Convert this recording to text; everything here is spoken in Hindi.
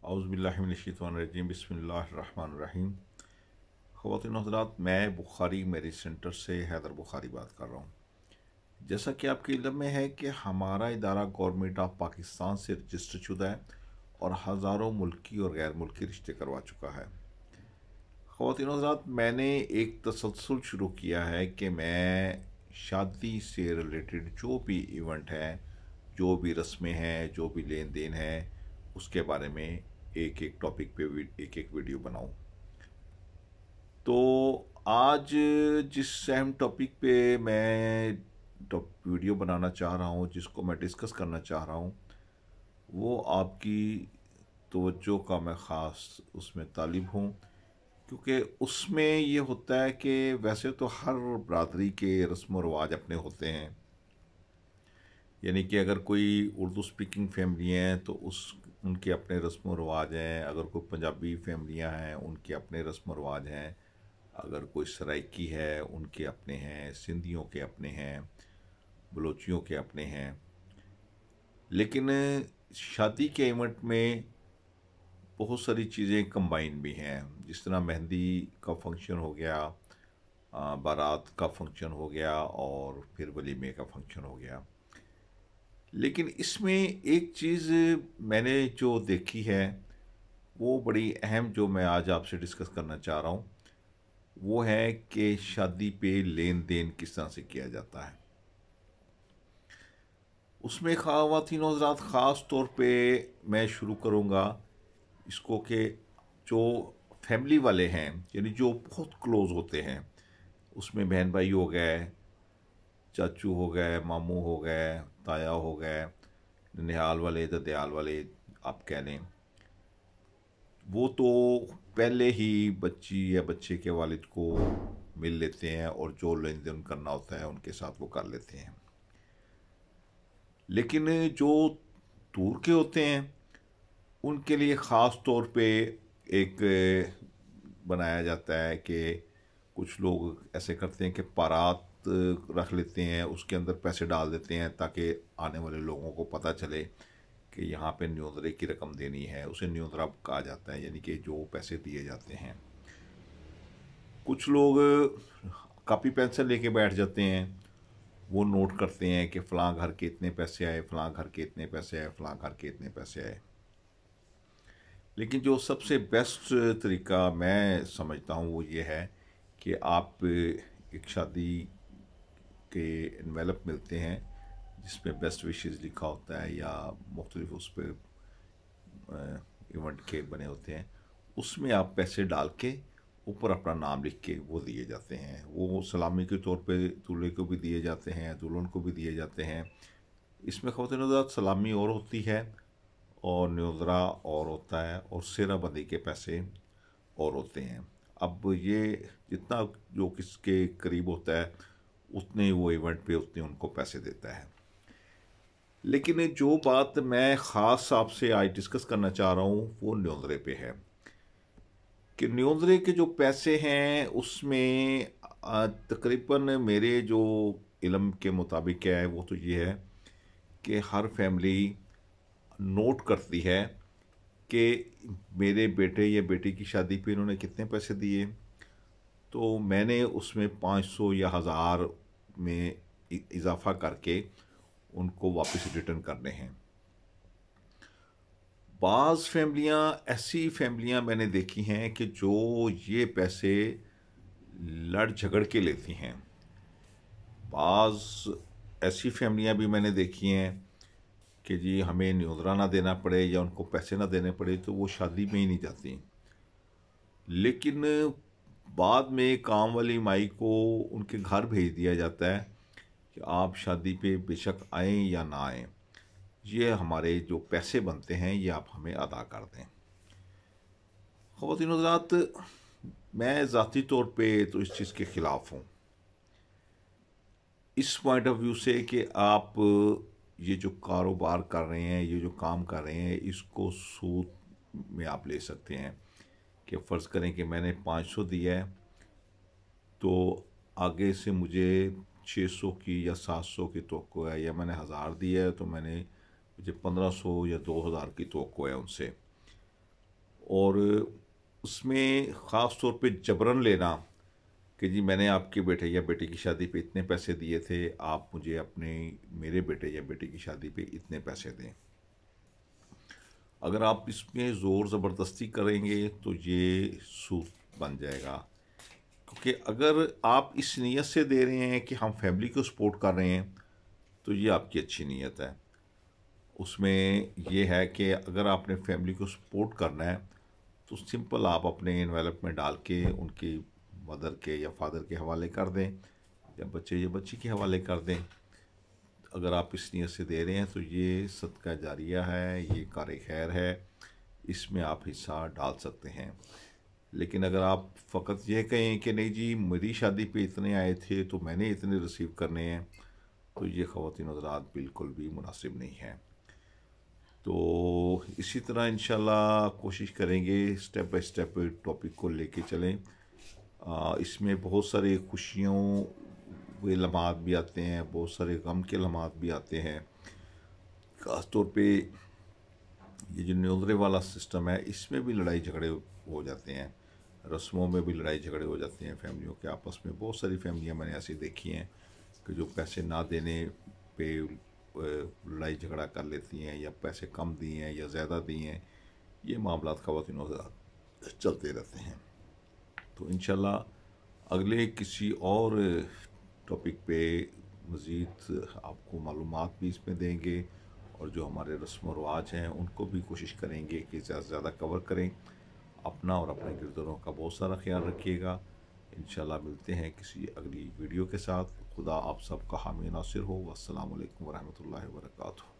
औज़ुबिल्लाहिमिनश्शैतानिर्रजीम बिस्मिल्लाहिर्रहमानिर्रहीम। ख़वातीन हज़रात, मैं बुखारी मेरी सेंटर से हैदर बुखारी बात कर रहा हूँ। जैसा कि आपके इल्म में है कि हमारा इदारा गवर्नमेंट ऑफ पाकिस्तान से रजिस्टर शुदा है और हज़ारों मुल्की और गैर मुल्की रिश्ते करवा चुका है। ख़वातीन हज़रात, मैंने एक तसलसल शुरू किया है कि मैं शादी से रिलेटेड जो भी इवेंट है, जो भी रस्में हैं, जो भी लेन देन है, उसके बारे में एक एक टॉपिक पे एक एक वीडियो बनाऊं। तो आज जिस अहम टॉपिक पे मैं वीडियो बनाना चाह रहा हूं, जिसको मैं डिस्कस करना चाह रहा हूं, वो आपकी तवज्जो का मैं ख़ास उसमें तालिब हूं, क्योंकि उसमें ये होता है कि वैसे तो हर बरादरी के रस्म व रवाज अपने होते हैं। यानी कि अगर कोई उर्दू स्पीकिंग फैमिली हैं तो उस उनके अपने रस्म व रवाज हैं। अगर कोई पंजाबी फैमिलियां हैं उनके अपने रस्म व रवाज हैं। अगर कोई सराइकी है उनके अपने हैं, सिंधियों के अपने हैं, बलोचियों के अपने हैं। लेकिन शादी के इवेंट में बहुत सारी चीज़ें कंबाइन भी हैं। जिस तरह मेहंदी का फंक्शन हो गया, बारात का फंक्शन हो गया और फिर वलीमे का फंक्शन हो गया। लेकिन इसमें एक चीज़ मैंने जो देखी है, वो बड़ी अहम, जो मैं आज आपसे डिस्कस करना चाह रहा हूँ, वो है कि शादी पे लेन देन किस तरह से किया जाता है। उसमें ख़वातीन हज़रात, ख़ास तौर पे मैं शुरू करूँगा इसको कि जो फैमिली वाले हैं, यानी जो बहुत क्लोज़ होते हैं, उसमें बहन भाई हो गए, चाचू हो गए, मामू हो गए, ताया हो गए, ननिहाल वाले, ददयाल वाले आप कह लें, वो तो पहले ही बच्ची या बच्चे के वालिद को मिल लेते हैं और जो लेन देन करना होता है उनके साथ वो कर लेते हैं। लेकिन जो दूर के होते हैं उनके लिए ख़ास तौर पे एक बनाया जाता है कि कुछ लोग ऐसे करते हैं कि बारात रख लेते हैं, उसके अंदर पैसे डाल देते हैं ताकि आने वाले लोगों को पता चले कि यहाँ पे न्योंदरे की रकम देनी है। उसे न्योंदरा कहा जाता है, यानी कि जो पैसे दिए जाते हैं। कुछ लोग कॉपी पेंसिल लेके बैठ जाते हैं, वो नोट करते हैं कि फ़लाँ घर के इतने पैसे आए, फ़लाँ घर के इतने पैसे आए, फ़लाँ घर के इतने पैसे आए। लेकिन जो सबसे बेस्ट तरीका मैं समझता हूँ वो ये है कि आप एक शादी के एनवेलप मिलते हैं जिसमें बेस्ट विशेज़ लिखा होता है या मुख्तलिफ उस पर इवेंट के बने होते हैं, उसमें आप पैसे डाल के ऊपर अपना नाम लिख के वो दिए जाते हैं। वो सलामी के तौर पे दूल्हे को भी दिए जाते हैं, दुल्हन को भी दिए जाते हैं। इसमें ख़वातीन हज़रात सलामी और होती है और न्योज़रा और होता है और सेहरा बंदी के पैसे और होते हैं। अब ये जितना जो किसके करीब होता है उतने ही वो इवेंट पे उतने उनको पैसे देता है। लेकिन जो बात मैं ख़ास आपसे आज डिस्कस करना चाह रहा हूँ वो न्योंदरे पे है कि न्योंदरे के जो पैसे हैं उसमें तकरीबन मेरे जो इल्म के मुताबिक है वो तो ये है कि हर फैमिली नोट करती है कि मेरे बेटे या बेटी की शादी पे इन्होंने कितने पैसे दिए, तो मैंने उसमें 500 या 1000 में इजाफा करके उनको वापस रिटर्न करने हैं। बाज़ फैमिलियाँ, ऐसी फैमिलियाँ मैंने देखी हैं कि जो ये पैसे लड़ झगड़ के लेती हैं। बाज़ ऐसी फैमिलियाँ भी मैंने देखी हैं कि जी हमें न्योज़रा ना देना पड़े या उनको पैसे ना देने पड़े तो वो शादी में ही नहीं जाती। लेकिन बाद में काम वाली माई को उनके घर भेज दिया जाता है कि आप शादी पे बेशक आएँ या ना आएँ, ये हमारे जो पैसे बनते हैं ये आप हमें अदा कर दें। ख़वातीन हज़रात, मैं ज़ाती तौर पे तो इस चीज़ के ख़िलाफ़ हूँ, इस पॉइंट ऑफ व्यू से कि आप ये जो कारोबार कर रहे हैं, ये जो काम कर रहे हैं, इसको सूद में आप ले सकते हैं कि फ़र्ज़ करें कि मैंने 500 दिया है तो आगे से मुझे 600 की या 700 की तवक्को है, या मैंने 1000 दिया है तो मुझे 1500 या 2000 की तवक्को है उनसे। और उसमें ख़ास तौर पे जबरन लेना कि जी मैंने आपके बेटे या बेटी की शादी पे इतने पैसे दिए थे, आप मुझे अपने मेरे बेटे या बेटी की शादी पे इतने पैसे दें। अगर आप इसमें ज़ोर ज़बरदस्ती करेंगे तो ये सूद बन जाएगा। क्योंकि अगर आप इस नीयत से दे रहे हैं कि हम फैमिली को सपोर्ट कर रहे हैं, तो ये आपकी अच्छी नीयत है। उसमें ये है कि अगर आपने फैमिली को सपोर्ट करना है, तो सिंपल आप अपने एनवेलप में डाल के उनकी मदर के या फादर के हवाले कर दें, या बच्चे या बच्ची के हवाले कर दें। अगर आप इस नीयत से दे रहे हैं तो ये सदका जारिया है, ये कार खैर है, इसमें आप हिस्सा डाल सकते हैं। लेकिन अगर आप फ़कत ये कहें कि नहीं जी मेरी शादी पे इतने आए थे तो मैंने इतने रिसीव करने हैं, तो ये ख़वातीन हज़रात बिल्कुल भी मुनासिब नहीं है। तो इसी तरह इंशाल्लाह कोशिश करेंगे स्टेप बाय स्टेप टॉपिक को लेके चलें। इसमें बहुत सारी खुशियों के लम्हात भी आते हैं, बहुत सारे गम के लम्हात भी आते हैं। ख़ास तौर पे ये जो न्योज़रे वाला सिस्टम है, इसमें भी लड़ाई झगड़े हो जाते हैं, रस्मों में भी लड़ाई झगड़े हो जाते हैं फैमिलियों के आपस में। बहुत सारी फैमिलियाँ मैंने ऐसी देखी हैं कि जो पैसे ना देने पे लड़ाई झगड़ा कर लेती हैं, या पैसे कम दिए हैं या ज़्यादा दिए हैं, ये मामलात ख़वातीनों के साथ चलते रहते हैं। तो इंशाल्लाह अगले किसी और टॉपिक पे मज़ीद आपको मालूमात भी इसमें देंगे, और जो हमारे रस्म व रवाज हैं उनको भी कोशिश करेंगे कि ज़्यादा से ज़्यादा कवर करें। अपना और अपने गिरदोरों का बहुत सारा ख्याल रखिएगा। इंशाल्लाह मिलते हैं किसी अगली वीडियो के साथ। खुदा आप सबका हामी नासिर हो। वस्सलामु अलैकुम वरहमतुल्लाहि वबरकातुहू।